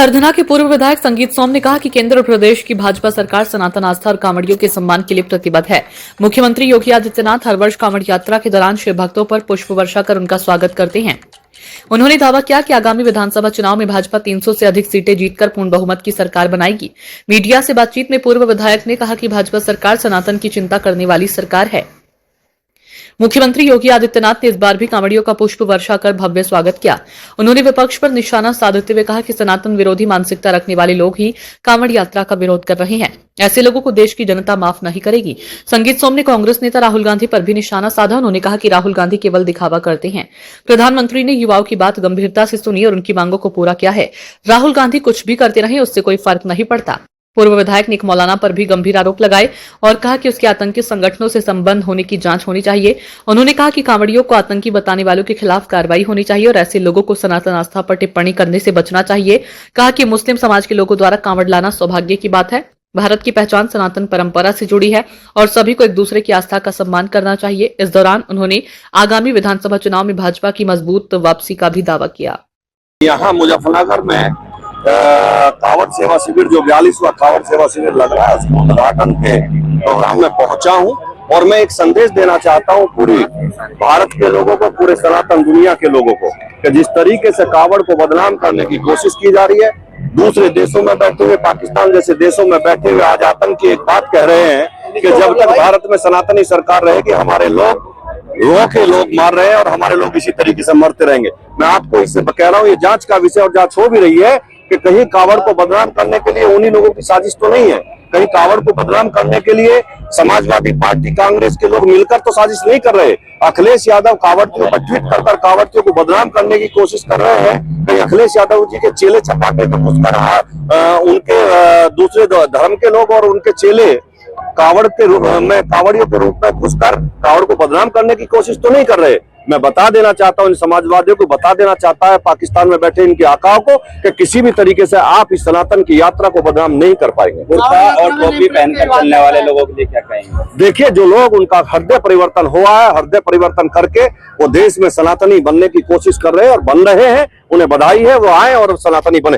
सरधना के पूर्व विधायक संगीत सोम ने कहा कि केंद्र और प्रदेश की भाजपा सरकार सनातन आस्था और कांवड़ियों के सम्मान के लिए प्रतिबद्ध है। मुख्यमंत्री योगी आदित्यनाथ हर वर्ष कांवड़ यात्रा के दौरान शिव भक्तों पर पुष्प वर्षा कर उनका स्वागत करते हैं। उन्होंने दावा किया कि आगामी विधानसभा चुनाव में भाजपा 300 से अधिक सीटें जीतकर पूर्ण बहुमत की सरकार बनाएगी। मीडिया से बातचीत में पूर्व विधायक ने कहा कि भाजपा सरकार सनातन की चिंता करने वाली सरकार है। मुख्यमंत्री योगी आदित्यनाथ ने इस बार भी कांवड़ियों का पुष्प वर्षा कर भव्य स्वागत किया। उन्होंने विपक्ष पर निशाना साधते हुए कहा कि सनातन विरोधी मानसिकता रखने वाले लोग ही कांवड़ यात्रा का विरोध कर रहे हैं। ऐसे लोगों को देश की जनता माफ नहीं करेगी। संगीत सोम ने कांग्रेस नेता राहुल गांधी पर भी निशाना साधा। उन्होंने कहा कि राहुल गांधी केवल दिखावा करते हैं। प्रधानमंत्री ने युवाओं की बात गंभीरता से सुनी और उनकी मांगों को पूरा किया है। राहुल गांधी कुछ भी करते रहे, उससे कोई फर्क नहीं पड़ता। पूर्व विधायक ने एक मौलाना पर भी गंभीर आरोप लगाए और कहा कि उसके आतंकी संगठनों से संबंध होने की जांच होनी चाहिए। उन्होंने कहा कि कांवड़ियों को आतंकी बताने वालों के खिलाफ कार्रवाई होनी चाहिए और ऐसे लोगों को सनातन आस्था पर टिप्पणी करने से बचना चाहिए। कहा कि मुस्लिम समाज के लोगों द्वारा कांवड़ लाना सौभाग्य की बात है। भारत की पहचान सनातन परंपरा से जुड़ी है और सभी को एक दूसरे की आस्था का सम्मान करना चाहिए। इस दौरान उन्होंने आगामी विधानसभा चुनाव में भाजपा की मजबूत वापसी का भी दावा किया। यहाँ मुजफ्फरनगर में कांवड़ सेवा शिविर जो 42वां कांवड़ सेवा शिविर लग रहा है, उसके उद्घाटन के प्रोग्राम में पहुंचा हूं और मैं एक संदेश देना चाहता हूं पूरी भारत के लोगों को, पूरे सनातन दुनिया के लोगों को, कि जिस तरीके से कांवड़ को बदनाम करने की कोशिश की जा रही है, दूसरे देशों में बैठे हुए, पाकिस्तान जैसे देशों में बैठे हुए आज आतंकी एक बात कह रहे हैं कि जब तक भारत में सनातनी सरकार रहेगी हमारे लोग मार रहे हैं और हमारे लोग इसी तरीके से मरते रहेंगे। मैं आपको इससे कह रहा हूँ, ये जांच का विषय और जांच हो भी रही है कि कहीं कांवड़ को बदनाम करने के लिए उन्हीं लोगों की साजिश तो नहीं है, कहीं कांवड़ को बदनाम करने के लिए समाजवादी पार्टी कांग्रेस के लोग मिलकर तो साजिश नहीं कर रहे। अखिलेश यादव कांवड़ियों पर ट्वीट कर कांवड़ियों को बदनाम करने की कोशिश कर रहे हैं। कहीं अखिलेश यादव जी के चेले चपाटे पर घुसकर उनके दूसरे धर्म के लोग और उनके चेले कांवड़ के रूप में, कांवड़ियों के रूप में घुसकर कांवड़ को बदनाम करने की कोशिश तो नहीं कर रहे। मैं बता देना चाहता हूं, इन समाजवादियों को बता देना चाहता है पाकिस्तान में बैठे इनके आकाओं को कि किसी भी तरीके से आप इस सनातन की यात्रा को बदनाम नहीं कर पाएंगे। बुर्का और टोपी पहनकर चलने वाले लोगों के लिए क्या कहेंगे? देखिए, जो लोग, उनका हृदय परिवर्तन हुआ है, हृदय परिवर्तन करके वो देश में सनातनी बनने की कोशिश कर रहे हैं और बन रहे हैं, उन्हें बधाई है, वो आए और सनातनी बने।